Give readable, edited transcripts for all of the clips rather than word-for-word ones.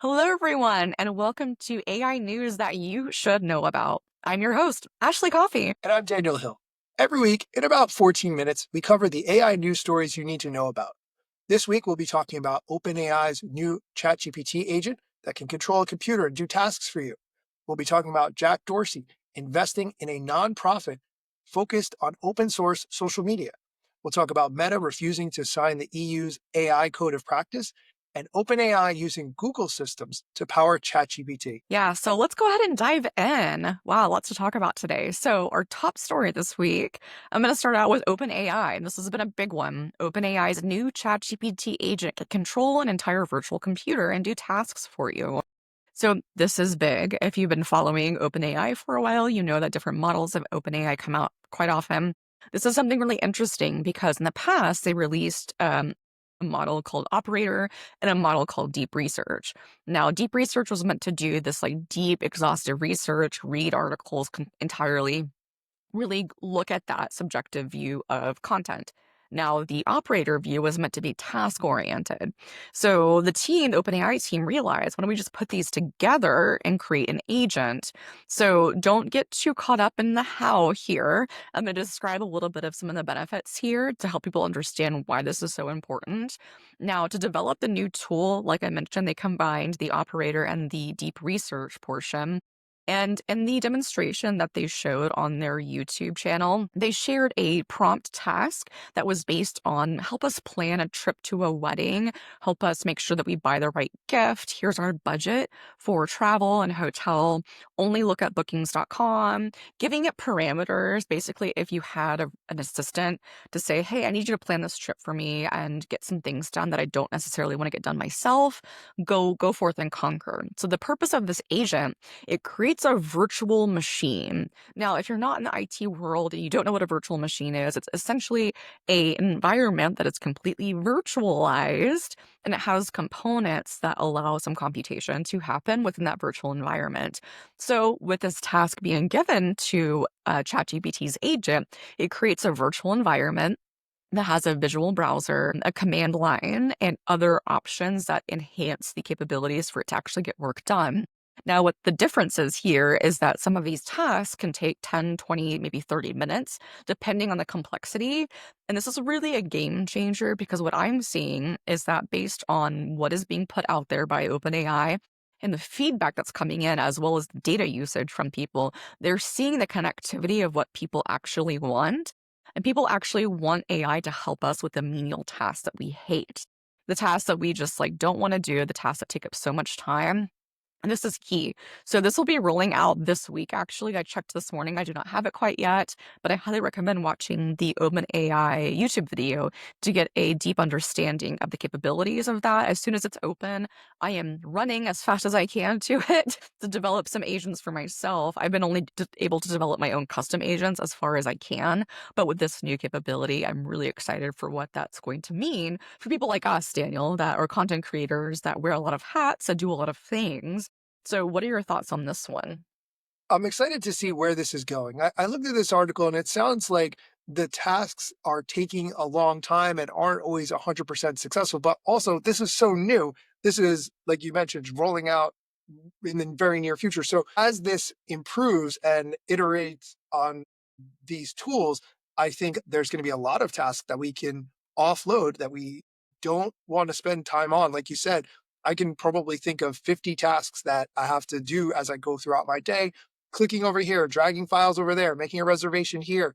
Hello, everyone, and welcome to AI news that you should know about. I'm your host, Ashley Coffee. And I'm Daniel Hill. Every week, in about 14 minutes, we cover the AI news stories you need to know about. This week, we'll be talking about OpenAI's new Chat-GPT agent that can control a computer and do tasks for you. We'll be talking about Jack Dorsey investing in a nonprofit focused on open source social media. We'll talk about Meta refusing to sign the EU's AI Code of Practice and OpenAI using Google systems to power ChatGPT. Yeah, so let's go ahead and dive in. Wow, lots to talk about today. So, our top story this week, I'm going to start out with OpenAI, and this has been a big one. OpenAI's new ChatGPT agent can control an entire virtual computer and do tasks for you. So this is big. If you've been following OpenAI for a while, you know that different models of OpenAI come out quite often. This is something really interesting because in the past, they released a model called Operator and a model called Deep Research. Now, Deep Research was meant to do this like deep, exhaustive research, read articles entirely, really look at that subjective view of content. Now, the operator view was meant to be task oriented. So the OpenAI team realized, why don't we just put these together and create an agent? So don't get too caught up in the how here. I'm going to describe a little bit of some of the benefits here to help people understand why this is so important. Now, to develop the new tool, like I mentioned, they combined the operator and the deep research portion. And in the demonstration that they showed on their YouTube channel, they shared a prompt task that was based on help us plan a trip to a wedding, help us make sure that we buy the right gift. Here's our budget for travel and hotel. Only look at bookings.com, giving it parameters. Basically, if you had an assistant to say, hey, I need you to plan this trip for me and get some things done that I don't necessarily want to get done myself, go forth and conquer. So the purpose of this agent, it creates a virtual machine. Now, if you're not in the IT world and you don't know what a virtual machine is, it's essentially an environment that is completely virtualized and it has components that allow some computation to happen within that virtual environment. So, with this task being given to ChatGPT's agent, it creates a virtual environment that has a visual browser, a command line, and other options that enhance the capabilities for it to actually get work done. Now, what the difference is here is that some of these tasks can take 10, 20, maybe 30 minutes, depending on the complexity. And this is really a game changer because what I'm seeing is that based on what is being put out there by OpenAI and the feedback that's coming in, as well as the data usage from people, they're seeing the connectivity of what people actually want. And people actually want AI to help us with the menial tasks that we hate. The tasks that we just like don't want to do, the tasks that take up so much time. And this is key. So this will be rolling out this week, actually. I checked this morning. I do not have it quite yet, but I highly recommend watching the OpenAI YouTube video to get a deep understanding of the capabilities of that. As soon as it's open, I am running as fast as I can to it to develop some agents for myself. I've been only able to develop my own custom agents as far as I can, but with this new capability, I'm really excited for what that's going to mean for people like us, Daniel, that are content creators that wear a lot of hats and do a lot of things. So what are your thoughts on this one? I'm excited to see where this is going. I looked at this article and it sounds like the tasks are taking a long time and aren't always 100% successful. But also, this is so new. This is, like you mentioned, rolling out in the very near future. So, as this improves and iterates on these tools, I think there's going to be a lot of tasks that we can offload that we don't want to spend time on. Like you said, I can probably think of 50 tasks that I have to do as I go throughout my day, clicking over here, dragging files over there, making a reservation here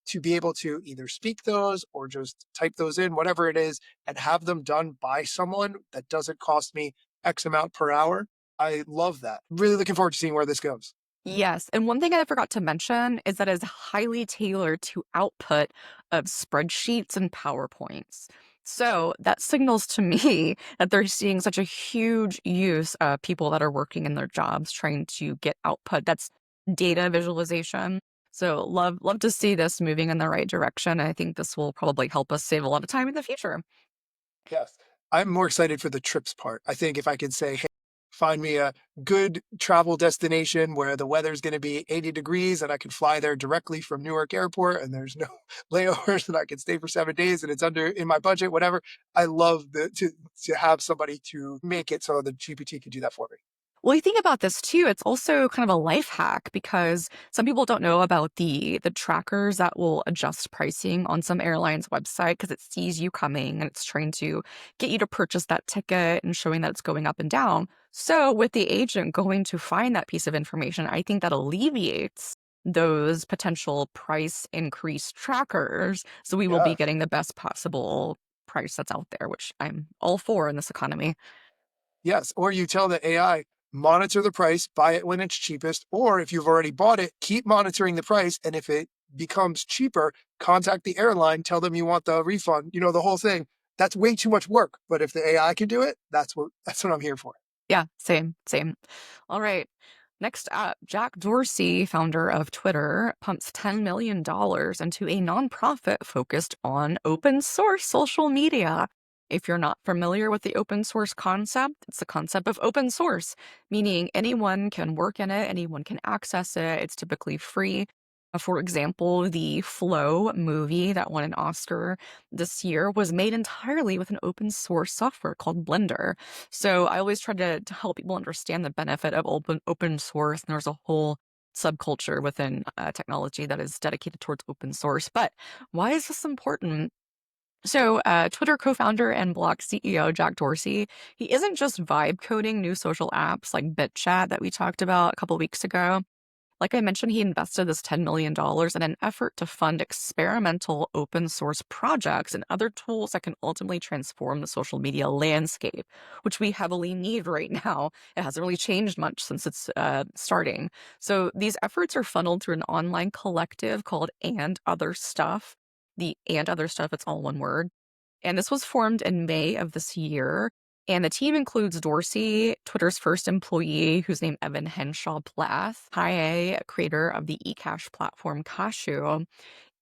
to be able to either speak those or just type those in, whatever it is, and have them done by someone that doesn't cost me X amount per hour. I love that. Really looking forward to seeing where this goes. Yes, and one thing I forgot to mention is that it's highly tailored to output of spreadsheets and PowerPoints. So that signals to me that they're seeing such a huge use of people that are working in their jobs trying to get output. That's data visualization. So love to see this moving in the right direction. I think this will probably help us save a lot of time in the future. Yes. I'm more excited for the trips part. I think if I could say, hey, find me a good travel destination where the weather's going to be 80 degrees and I can fly there directly from Newark Airport and there's no layovers and I can stay for 7 days and it's under in my budget, whatever. I love to have somebody to make it so the GPT can do that for me. Well, you think about this too, it's also kind of a life hack because some people don't know about the trackers that will adjust pricing on some airlines website because it sees you coming and it's trying to get you to purchase that ticket and showing that it's going up and down. So with the agent going to find that piece of information, I think that alleviates those potential price increase trackers. So we will be Yeah. getting the best possible price that's out there, which I'm all for in this economy. Yes, or you tell the AI, monitor the price, buy it when it's cheapest, or if you've already bought it, keep monitoring the price. And if it becomes cheaper, contact the airline, tell them you want the refund, the whole thing. That's way too much work. But if the AI can do it, that's what I'm here for. Yeah, same, same. All right. Next up, Jack Dorsey, founder of Twitter, pumps $10 million into a nonprofit focused on open source social media. If you're not familiar with the open source concept, it's the concept of open source, meaning anyone can work in it, anyone can access it. It's typically free. For example, the Flow movie that won an Oscar this year was made entirely with an open source software called Blender. So I always try to help people understand the benefit of open source, and there's a whole subculture within technology that is dedicated towards open source. But why is this important? So, Twitter co-founder and Block CEO Jack Dorsey, he isn't just vibe coding new social apps like BitChat that we talked about a couple weeks ago. Like I mentioned, he invested this $10 million in an effort to fund experimental open source projects and other tools that can ultimately transform the social media landscape, which we heavily need right now. It hasn't really changed much since its starting. So these efforts are funneled through an online collective called And Other Stuff. The And Other Stuff, it's all one word, and this was formed in May of this year. And the team includes Dorsey, Twitter's first employee, who's named Evan Henshaw Plath, Haye, creator of the eCash platform Cashew,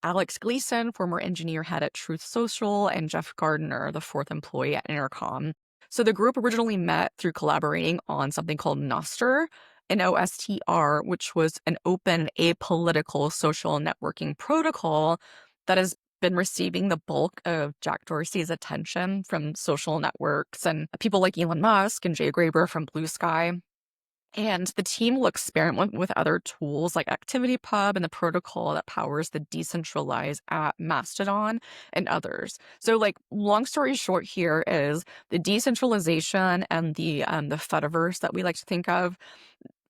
Alex Gleason, former engineer head at Truth Social, and Jeff Gardner, the fourth employee at Intercom. So the group originally met through collaborating on something called Nostr, Nostr, which was an open, apolitical social networking protocol that has been receiving the bulk of Jack Dorsey's attention from social networks and people like Elon Musk and Jay Graber from Blue Sky. And the team will experiment with other tools like ActivityPub and the protocol that powers the decentralized app Mastodon and others. So, like, long story short, here is the decentralization and the Fediverse that we like to think of.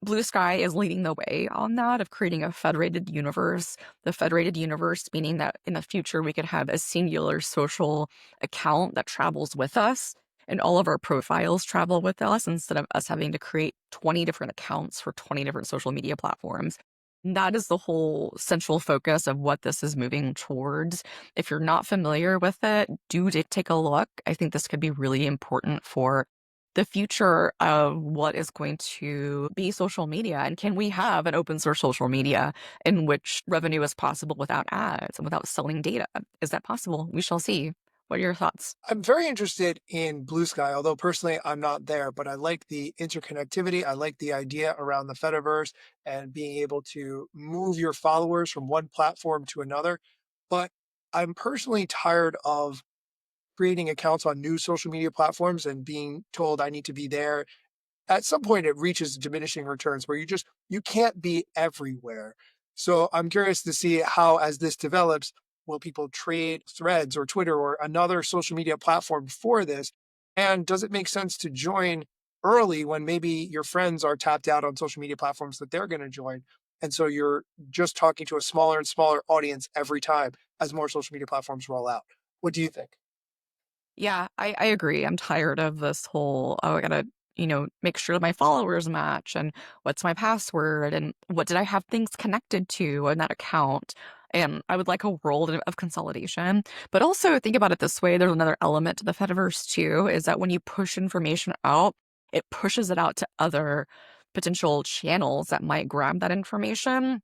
Blue Sky is leading the way on that of creating a federated universe. The federated universe meaning that in the future we could have a singular social account that travels with us and all of our profiles travel with us instead of us having to create 20 different accounts for 20 different social media platforms. That is the whole central focus of what this is moving towards. If you're not familiar with it, take a look. I think this could be really important for the future of what is going to be social media. And can we have an open source social media in which revenue is possible without ads and without selling data? Is that possible? We shall see. What are your thoughts? I'm very interested in Blue Sky, although personally I'm not there, but I like the interconnectivity. I like the idea around the Fediverse and being able to move your followers from one platform to another. But I'm personally tired of creating accounts on new social media platforms and being told I need to be there. At some point it reaches diminishing returns where you can't be everywhere. So I'm curious to see how, as this develops, will people trade Threads or Twitter or another social media platform for this? And does it make sense to join early when maybe your friends are tapped out on social media platforms that they're going to join? And so you're just talking to a smaller and smaller audience every time as more social media platforms roll out. What do you think? Yeah, I agree. I'm tired of this whole, oh, I gotta, make sure my followers match and what's my password and what did I have things connected to in that account. And I would like a world of consolidation. But also think about it this way. There's another element to the Fediverse too, is that when you push information out, it pushes it out to other potential channels that might grab that information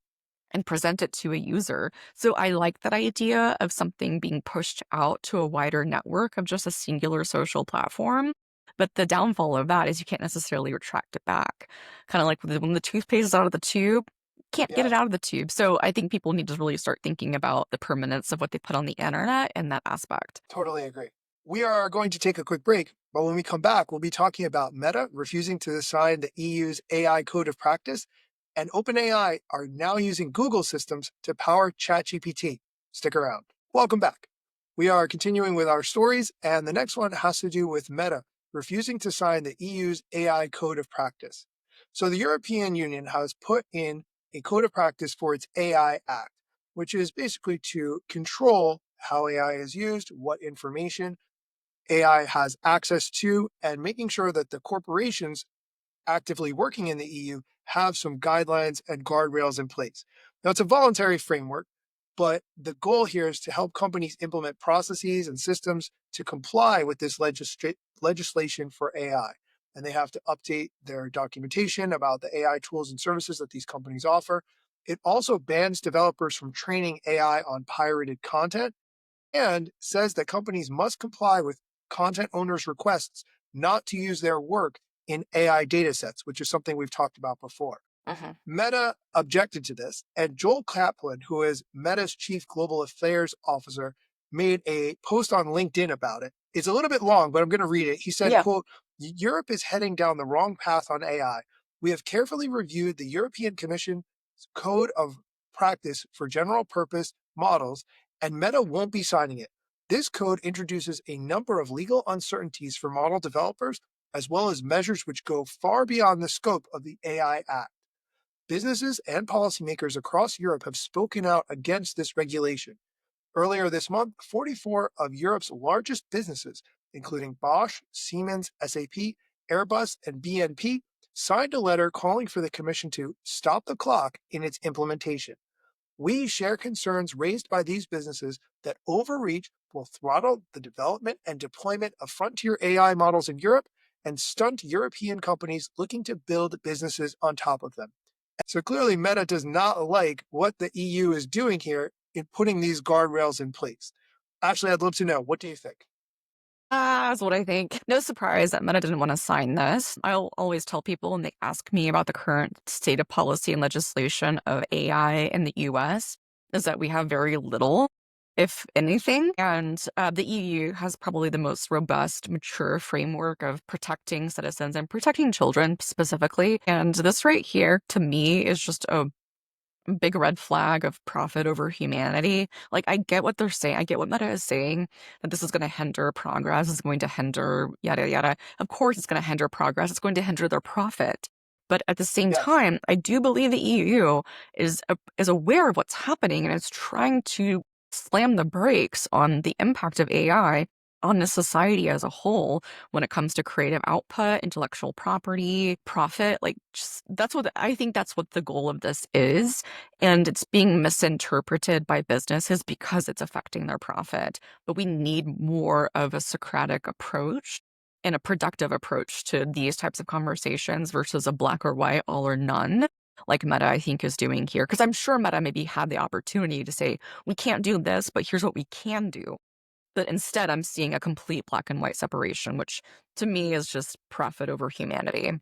and present it to a user. So I like that idea of something being pushed out to a wider network of just a singular social platform But the downfall of that is you can't necessarily retract it back. Kind of like when the toothpaste is out of the tube, can't get it Yes, out of the tube. So I think people need to really start thinking about the permanence of what they put on the internet in that aspect. totally agree. We are going to take a quick break, but when we come back, we'll be talking about Meta refusing to sign the EU's AI Code of Practice, and OpenAI are now using Google systems to power ChatGPT. Stick around. Welcome back. We are continuing with our stories, and the next one has to do with Meta refusing to sign the EU's AI Code of Practice. So the European Union has put in a code of practice for its AI Act, which is basically to control how AI is used, what information AI has access to, and making sure that the corporations actively working in the EU have some guidelines and guardrails in place. Now, it's a voluntary framework, but the goal here is to help companies implement processes and systems to comply with this legislation for AI. And they have to update their documentation about the AI tools and services that these companies offer. It also bans developers from training AI on pirated content and says that companies must comply with content owners' requests not to use their work in AI datasets, which is something we've talked about before. Mhm. Meta objected to this, and Joel Kaplan, who is Meta's chief global affairs officer, made a post on LinkedIn about it. It's a little bit long, but I'm going to read it. He said, Yeah. quote, Europe is heading down the wrong path on AI. We have carefully reviewed the European Commission's code of practice for general purpose models, and Meta won't be signing it. This code introduces a number of legal uncertainties for model developers, as well as measures which go far beyond the scope of the AI Act. Businesses and policymakers across Europe have spoken out against this regulation. Earlier this month, 44 of Europe's largest businesses, including Bosch, Siemens, SAP, Airbus, and BNP, signed a letter calling for the Commission to stop the clock in its implementation. We share concerns raised by these businesses that overreach will throttle the development and deployment of frontier AI models in Europe and stunt European companies looking to build businesses on top of them. So clearly, Meta does not like what the EU is doing here in putting these guardrails in place. Actually, I'd love to know, what do you think? That's what I think. No surprise that Meta didn't want to sign this. I'll always tell people when they ask me about the current state of policy and legislation of AI in the US is that we have very little, if anything. And the EU has probably the most robust, mature framework of protecting citizens and protecting children specifically. And this right here, to me, is just a big red flag of profit over humanity. Like, I get what they're saying. I get what Meta is saying, that this is going to hinder progress, it's going to hinder yada yada. Of course, it's going to hinder progress. It's going to hinder their profit. But at the same Yes. time, I do believe the EU is aware of what's happening and is trying to slam the brakes on the impact of AI on the society as a whole when it comes to creative output, intellectual property, profit. Like, just, that's what I think that's what the goal of this is. And it's being misinterpreted by businesses because it's affecting their profit. But we need more of a Socratic approach and a productive approach to these types of conversations versus a black or white, all or none, like Meta, I think, is doing here. Because I'm sure Meta maybe had the opportunity to say, we can't do this, but here's what we can do. But instead, I'm seeing a complete black and white separation, which to me is just profit over humanity.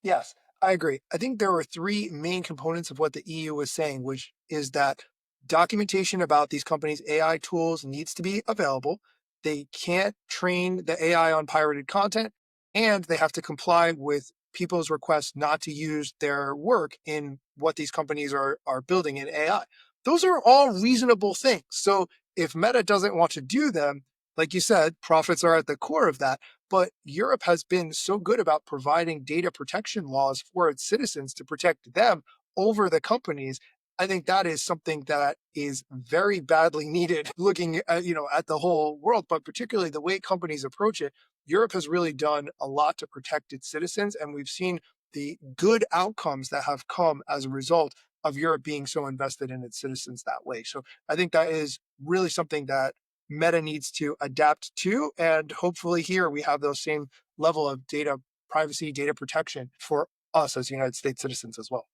Yes, I agree. I think there were three main components of what the EU was saying, which is that documentation about these companies' AI tools needs to be available. They can't train the AI on pirated content, and they have to comply with people's requests not to use their work in what these companies are building in AI. Those are all reasonable things. So if Meta doesn't want to do them, like you said, profits are at the core of that. But Europe has been so good about providing data protection laws for its citizens to protect them over the companies. I think that is something that is very badly needed looking at, at the whole world, but particularly the way companies approach it. Europe has really done a lot to protect its citizens, and we've seen the good outcomes that have come as a result of Europe being so invested in its citizens that way. So I think that is really something that Meta needs to adapt to. And hopefully, here we have those same level of data privacy, data protection for us as United States citizens as well.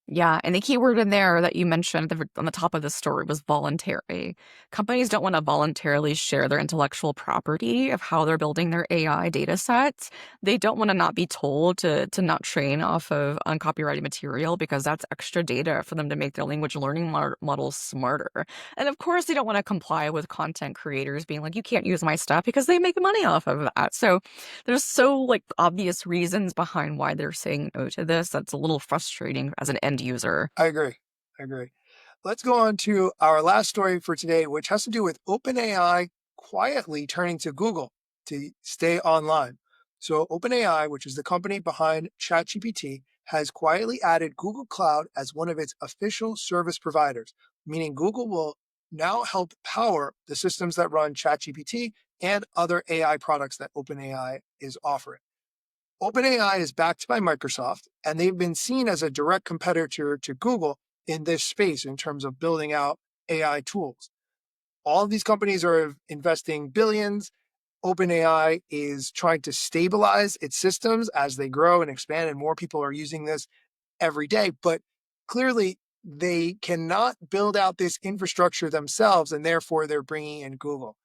Yeah, and the key word in there that you mentioned on the top of the story was voluntary. Companies don't want to voluntarily share their intellectual property of how they're building their AI data sets. They don't want to not be told to not train off of uncopyrighted material because that's extra data for them to make their language learning models smarter. And of course, they don't want to comply with content creators being like, you can't use my stuff because they make money off of that. So there's so like obvious reasons behind why they're saying no to this. That's a little frustrating as an end user. I agree. I agree. Let's go on to our last story for today, which has to do with OpenAI quietly turning to Google to stay online. So, OpenAI, which is the company behind ChatGPT, has quietly added Google Cloud as one of its official service providers, meaning Google will now help power the systems that run ChatGPT and other AI products that OpenAI is offering. OpenAI is backed by Microsoft, and they've been seen as a direct competitor to Google in this space in terms of building out AI tools. All of these companies are investing billions. OpenAI is trying to stabilize its systems as they grow and expand, and more people are using this every day. But clearly, they cannot build out this infrastructure themselves, and therefore they're bringing in Google.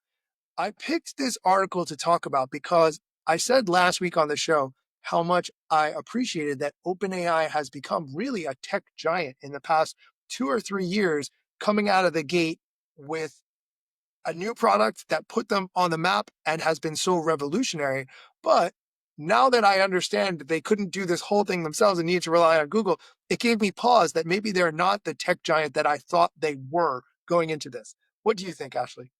I picked this article to talk about because I said last week on the show how much I appreciated that OpenAI has become really a tech giant in the past 2 or 3 years, coming out of the gate with a new product that put them on the map and has been so revolutionary. But now that I understand that they couldn't do this whole thing themselves and needed to rely on Google, it gave me pause that maybe they're not the tech giant that I thought they were going into this. What do you think, Ashley?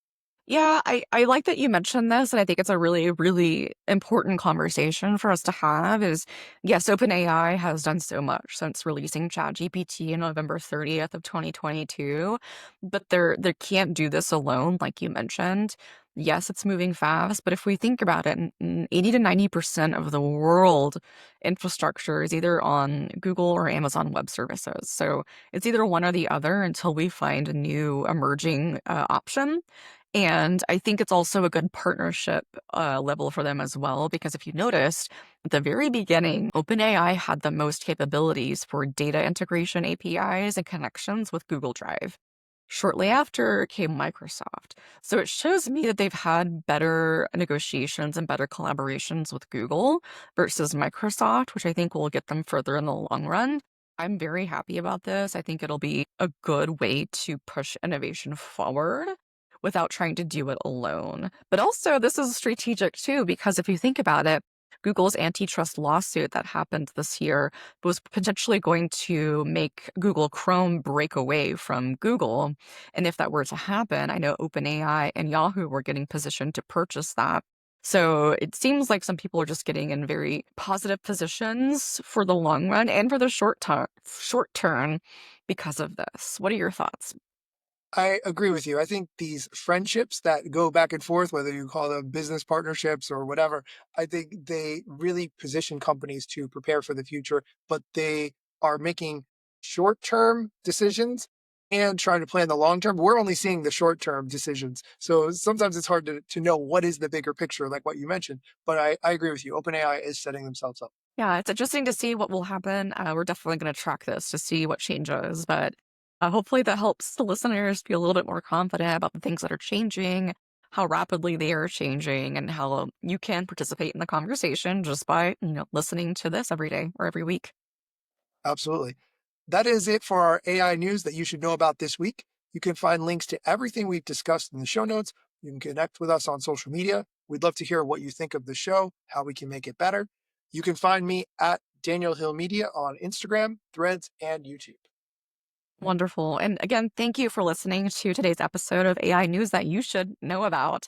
Yeah, I like that you mentioned this, and I think it's a really, really important conversation for us to have is, yes, OpenAI has done so much since releasing ChatGPT on November 30th of 2022, but they can't do this alone, like you mentioned. Yes, it's moving fast, but if we think about it, 80 to 90% of the world infrastructure is either on Google or Amazon Web Services. So it's either one or the other until we find a new emerging option. And I think it's also a good partnership level for them as well, because if you noticed, at the very beginning, OpenAI had the most capabilities for data integration APIs and connections with Google Drive. Shortly after came Microsoft. So it shows me that they've had better negotiations and better collaborations with Google versus Microsoft, which I think will get them further in the long run. I'm very happy about this. I think it'll be a good way to push innovation forward without trying to do it alone. But also, this is strategic too, because if you think about it, Google's antitrust lawsuit that happened this year was potentially going to make Google Chrome break away from Google. And if that were to happen, I know OpenAI and Yahoo were getting positioned to purchase that. So it seems like some people are just getting in very positive positions for the long run and for the short term because of this. What are your thoughts? I agree with you. I think these friendships that go back and forth, whether you call them business partnerships or whatever, I think they really position companies to prepare for the future, but they are making short term decisions and trying to plan the long term. We're only seeing the short term decisions. So sometimes it's hard to know what is the bigger picture, like what you mentioned. But I agree with you. OpenAI is setting themselves up. Yeah, it's interesting to see what will happen. We're definitely going to track this to see what changes, but hopefully that helps the listeners be a little bit more confident about the things that are changing, how rapidly they are changing, and how you can participate in the conversation just by, listening to this every day or every week. Absolutely. That is it for our AI news that you should know about this week. You can find links to everything we've discussed in the show notes. You can connect with us on social media. We'd love to hear what you think of the show, how we can make it better. You can find me at Daniel Hill Media on Instagram, Threads, and YouTube. Wonderful. And again, thank you for listening to today's episode of AI News that you should know about.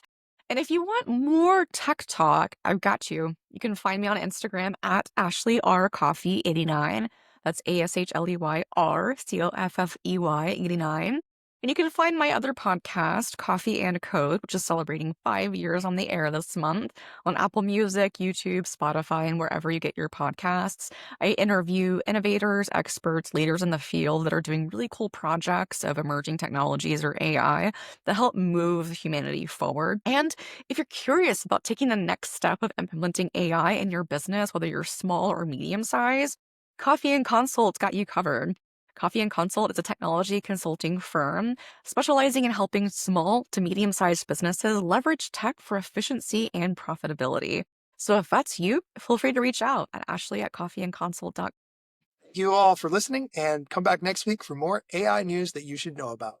And if you want more tech talk, I've got you. You can find me on Instagram at Ashley R Coffee 89. That's ASHLEYR COFFEY 89. And you can find my other podcast, Coffee and Code, which is celebrating 5 years on the air this month on Apple Music, YouTube, Spotify, and wherever you get your podcasts. I interview innovators, experts, leaders in the field that are doing really cool projects of emerging technologies or AI that help move humanity forward. And if you're curious about taking the next step of implementing AI in your business, whether you're small or medium size, Coffee and Consult's got you covered. Coffee and Consult is a technology consulting firm specializing in helping small to medium sized businesses leverage tech for efficiency and profitability. So if that's you, feel free to reach out at ashley@coffeeandconsult.com. Thank you all for listening and come back next week for more AI news that you should know about.